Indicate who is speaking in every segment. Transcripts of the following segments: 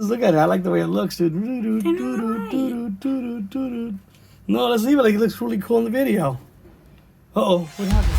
Speaker 1: Look at it. I like the way it looks, dude. No, let's leave it like it looks really cool in the video. Uh-oh, what happened?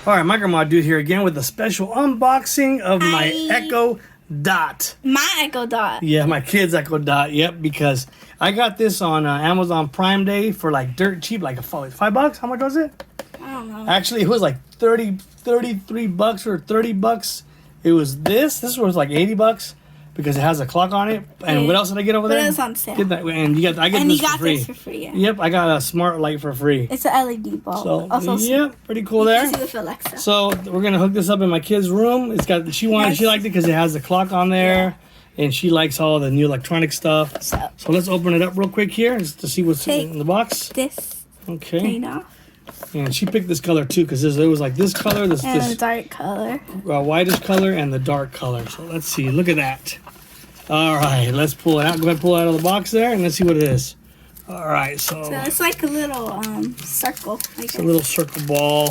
Speaker 1: All right, my grandma dude here again with a special unboxing of my Echo Dot.
Speaker 2: My Echo Dot.
Speaker 1: Yeah, my kid's Echo Dot. Yep, because I got this on Amazon Prime Day for like dirt cheap, like $5. How much was it?
Speaker 2: I don't know.
Speaker 1: Actually, it was like 33 bucks or 30 bucks. It was this was like 80 bucks because it has a clock on it. And what else did I get over there?
Speaker 2: What else on sale?
Speaker 1: Get that, and I get this for free.
Speaker 2: This for free, yeah.
Speaker 1: Yep, I got a smart light for free.
Speaker 2: It's an LED bulb.
Speaker 1: So,
Speaker 2: also,
Speaker 1: yep, pretty cool there.
Speaker 2: You can see with Alexa.
Speaker 1: So we're gonna hook this up in my kid's room. It's got she liked it because it has the clock on there, and she likes all the new electronic stuff. So let's open it up real quick here just to see what's in the box.
Speaker 2: This.
Speaker 1: Okay.
Speaker 2: Clean off.
Speaker 1: And she picked this color too because there was like this color, this
Speaker 2: dark color,
Speaker 1: whitish color, and the dark color. So let's see. Look at that. All right, let's pull it out. Go ahead and pull it out of the box there, and let's see what it is. All right, so
Speaker 2: it's like a little circle.
Speaker 1: It's a little circle ball.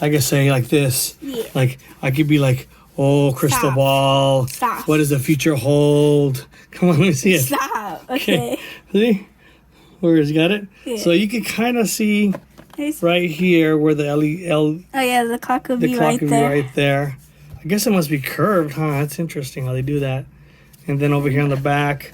Speaker 1: I could say like this.
Speaker 2: Yeah.
Speaker 1: Like I could be like, oh, crystal ball.
Speaker 2: Stop.
Speaker 1: What does the future hold? Come on, let me see it.
Speaker 2: Stop. Okay.
Speaker 1: See? Where's got it?
Speaker 2: Yeah.
Speaker 1: So you can kind of see right here where the
Speaker 2: oh yeah, the clock would be right there.
Speaker 1: Right there. I guess it must be curved, huh? That's interesting how they do that. And then over here on the back,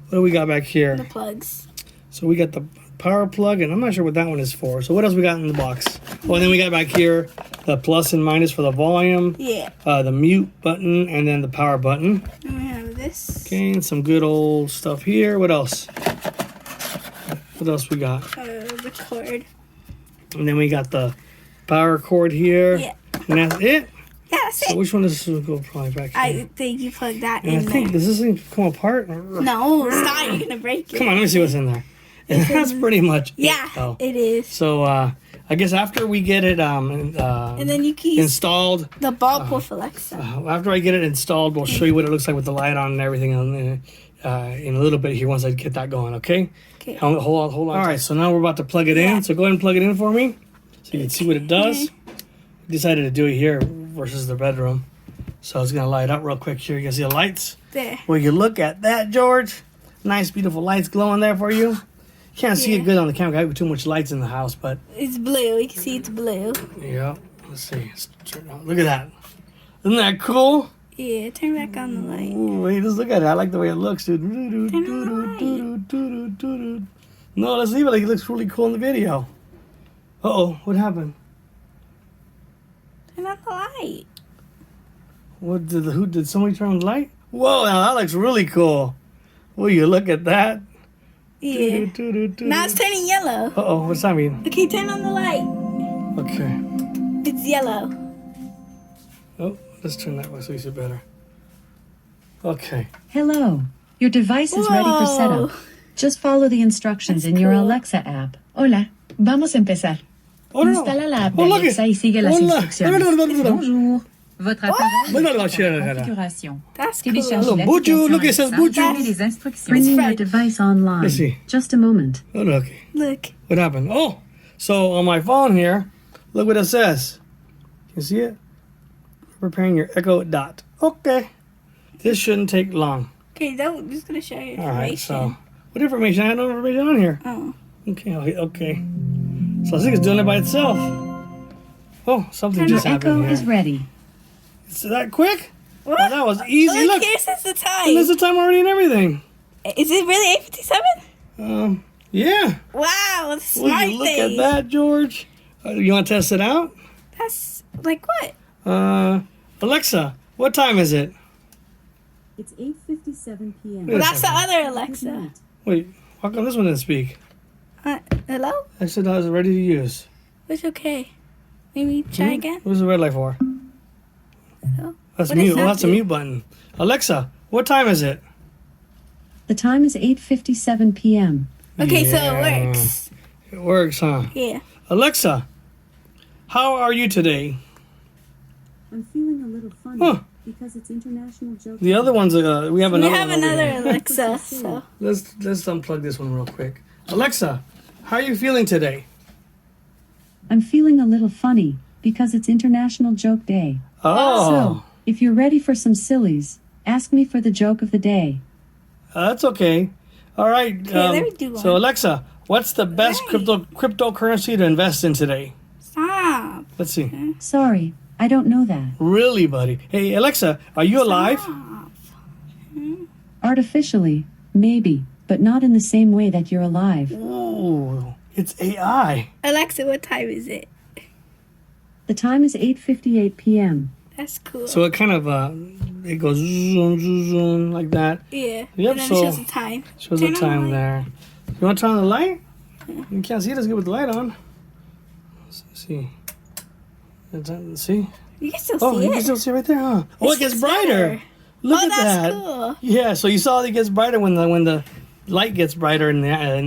Speaker 1: what do we got back here?
Speaker 2: The plugs.
Speaker 1: So we got the power plug, and I'm not sure what that one is for. So what else we got in the box? Oh, and then we got back here the plus and minus for the volume.
Speaker 2: Yeah.
Speaker 1: The mute button, and then the power button.
Speaker 2: And we have this.
Speaker 1: Okay, and some good old stuff here. What else? What else we got?
Speaker 2: The cord.
Speaker 1: And then we got the power cord here.
Speaker 2: Yeah.
Speaker 1: And that's it?
Speaker 2: Yeah, that's
Speaker 1: So
Speaker 2: it.
Speaker 1: which one does this go probably back here?
Speaker 2: I think you plug that
Speaker 1: And
Speaker 2: in
Speaker 1: I think,
Speaker 2: there.
Speaker 1: does this thing come apart?
Speaker 2: No, stop. You're going to break it.
Speaker 1: Come on, let me see what's in there. And that's pretty much
Speaker 2: Yeah,
Speaker 1: it, though.
Speaker 2: it is.
Speaker 1: So I guess after we get it
Speaker 2: And then you can use
Speaker 1: installed,
Speaker 2: the bulb with Alexa.
Speaker 1: after I get it installed, we'll show you what it looks like with the light on and everything in a little bit here once I get that going, okay?
Speaker 2: Okay.
Speaker 1: Hold on. All right, so now we're about to plug it in. So go ahead and plug it in for me so you can see what it does. I decided to do it here versus the bedroom. So it's going to light up real quick here. You can see the lights.
Speaker 2: There.
Speaker 1: Will you look at that, George? Nice, beautiful lights glowing there for you. Can't see it good on the camera. I have too much lights in the house, but
Speaker 2: It's blue. You can see it's blue.
Speaker 1: yeah. Let's see. Look at that. Isn't that cool?
Speaker 2: Yeah, turn back on the light.
Speaker 1: Ooh, wait, just look at it. I like the way it looks, dude.
Speaker 2: Turn
Speaker 1: No, let's leave it like it looks really cool in the video. Uh-oh, what happened?
Speaker 2: Turn on the light.
Speaker 1: What did somebody turn on the light? Whoa, now that looks really cool. Will you look at that?
Speaker 2: Yeah. Now it's turning yellow.
Speaker 1: Uh-oh, what's that mean?
Speaker 2: Okay, turn on the light.
Speaker 1: Okay.
Speaker 2: It's yellow.
Speaker 1: Oh, let's turn that way so you see better. Okay.
Speaker 3: Hello. Your device is ready for setup. Just follow the instructions in your Alexa app. Hola. Vamos a empezar.
Speaker 1: Oh, no.
Speaker 3: Instala la app de
Speaker 1: Oh, look
Speaker 3: Alexa
Speaker 1: it.
Speaker 3: y sigue las
Speaker 1: Hola.
Speaker 3: instrucciones. Bonjour. Votre appareil
Speaker 1: Hola.
Speaker 3: est en configuration.
Speaker 2: That's cool.
Speaker 3: Téléchargez
Speaker 1: Hello, Buju. Look, it says Buju.
Speaker 3: Suivez les instructions. Bringing your device online.
Speaker 1: Let's see.
Speaker 3: Just a moment.
Speaker 1: Oh, look.
Speaker 2: Look.
Speaker 1: What happened? Oh, so on my phone here, look what it says. You see it? Repairing your Echo Dot. Okay. This shouldn't take long.
Speaker 2: Okay, I'm just going to show you information.
Speaker 1: All right, so what information? I had no information on here.
Speaker 2: Oh.
Speaker 1: Okay. So I think it's doing it by itself. Oh, something
Speaker 3: Your
Speaker 1: just happened
Speaker 3: Echo
Speaker 1: here.
Speaker 3: is ready.
Speaker 1: Is that quick?
Speaker 2: What?
Speaker 1: Oh, that was easy.
Speaker 2: Look,
Speaker 1: Look,
Speaker 2: here says the
Speaker 1: and
Speaker 2: time.
Speaker 1: there's the time already and everything.
Speaker 2: Is it really 8:57?
Speaker 1: Yeah.
Speaker 2: Wow, the
Speaker 1: Will
Speaker 2: smart
Speaker 1: you look
Speaker 2: thing.
Speaker 1: at that, George? You want to test it out?
Speaker 2: That's like what?
Speaker 1: Alexa, what time is it?
Speaker 3: It's 8:57 p.m.
Speaker 1: Wait a
Speaker 2: That's the
Speaker 1: second.
Speaker 2: other Alexa.
Speaker 1: Wait, how come this one didn't speak?
Speaker 2: Hello?
Speaker 1: I said I was ready to use.
Speaker 2: It's okay. Maybe try again.
Speaker 1: What's the red light for?
Speaker 2: Hello?
Speaker 1: That's
Speaker 2: What
Speaker 1: mute.
Speaker 2: does
Speaker 1: Well,
Speaker 2: that
Speaker 1: that's a
Speaker 2: do?
Speaker 1: mute button. Alexa, what time is it?
Speaker 3: The time is 8:57 p.m.
Speaker 2: Okay, so
Speaker 1: Yeah.
Speaker 2: it works.
Speaker 1: It works, huh?
Speaker 2: Yeah.
Speaker 1: Alexa, how are you today?
Speaker 3: I'm feeling a little funny
Speaker 1: Huh.
Speaker 3: because it's International Joke.
Speaker 1: The other one's we have
Speaker 2: We
Speaker 1: another
Speaker 2: have
Speaker 1: one over
Speaker 2: another
Speaker 1: here.
Speaker 2: Alexa, so.
Speaker 1: Let's unplug this one real quick. Alexa, how are you feeling today?
Speaker 3: I'm feeling a little funny because it's International Joke Day.
Speaker 1: Oh,
Speaker 3: So, if you're ready for some sillies, ask me for the joke of the day.
Speaker 1: that's okay. All right.
Speaker 2: let me do
Speaker 1: So
Speaker 2: one.
Speaker 1: Alexa, what's the best
Speaker 2: Right.
Speaker 1: cryptocurrency to invest in today?
Speaker 2: Stop.
Speaker 1: Let's see.
Speaker 3: Sorry, I don't know that.
Speaker 1: Really, buddy? Hey, Alexa, are you alive?
Speaker 2: Stop.
Speaker 3: Artificially, maybe, but not in the same way that you're alive.
Speaker 1: Ooh, it's AI.
Speaker 2: Alexa, what time is it?
Speaker 3: The time is 8:58 p.m.
Speaker 2: That's cool.
Speaker 1: So it kind of it goes zoom, zoom, zoom like that.
Speaker 2: yeah.
Speaker 1: Yep,
Speaker 2: And then
Speaker 1: so-
Speaker 2: it shows the time.
Speaker 1: Shows the
Speaker 2: Turn on
Speaker 1: time
Speaker 2: light.
Speaker 1: there. You want to turn on the light? You can't see it as good with the light on. Let's see. See?
Speaker 2: You can still
Speaker 1: Oh,
Speaker 2: see
Speaker 1: you
Speaker 2: it.
Speaker 1: can still see it right there, huh? Oh, it gets
Speaker 2: It's
Speaker 1: brighter.
Speaker 2: better.
Speaker 1: Look
Speaker 2: Oh,
Speaker 1: at
Speaker 2: that's
Speaker 1: that.
Speaker 2: cool.
Speaker 1: Yeah, so you saw it gets brighter when the light gets brighter in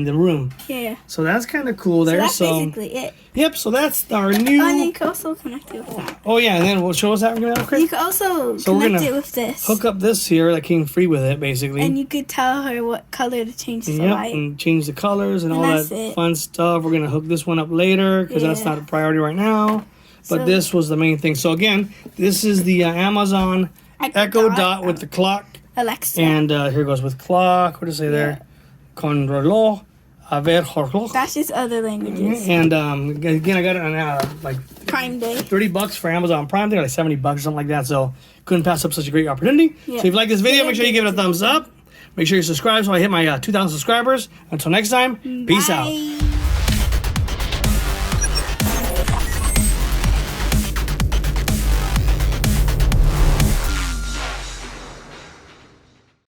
Speaker 1: the room.
Speaker 2: Yeah.
Speaker 1: So that's kind of cool
Speaker 2: So
Speaker 1: there.
Speaker 2: that's
Speaker 1: So,
Speaker 2: basically it.
Speaker 1: yep. So that's our
Speaker 2: Oh, and then
Speaker 1: new.
Speaker 2: you can also connect it with that.
Speaker 1: Oh yeah, and then we'll show us how we're gonna
Speaker 2: You
Speaker 1: quick
Speaker 2: can also
Speaker 1: So we're
Speaker 2: connect
Speaker 1: gonna
Speaker 2: it with this.
Speaker 1: hook up this here that came free with it, basically.
Speaker 2: And you could tell her what color to change the
Speaker 1: Yep,
Speaker 2: light.
Speaker 1: and change the colors and
Speaker 2: And
Speaker 1: all
Speaker 2: that's
Speaker 1: that
Speaker 2: it.
Speaker 1: fun stuff. We're gonna hook this one up later because that's
Speaker 2: Yeah.
Speaker 1: not a priority right now. But
Speaker 2: So-
Speaker 1: this was the main thing. So again, this is the Amazon Echo Dot with the clock,
Speaker 2: Alexa.
Speaker 1: and here goes with clock. What does it say there? Con reloj, a ver reloj.
Speaker 2: That's just other languages.
Speaker 1: And again, I got it on like
Speaker 2: Prime Day.
Speaker 1: $30 for Amazon Prime. They're like $70 or something like that. So couldn't pass up such a great opportunity.
Speaker 2: Yeah.
Speaker 1: So if you like this video, make sure you give it a thumbs up. Make sure you subscribe so I hit my 2,000 subscribers. Until next time, peace out.
Speaker 2: Bye.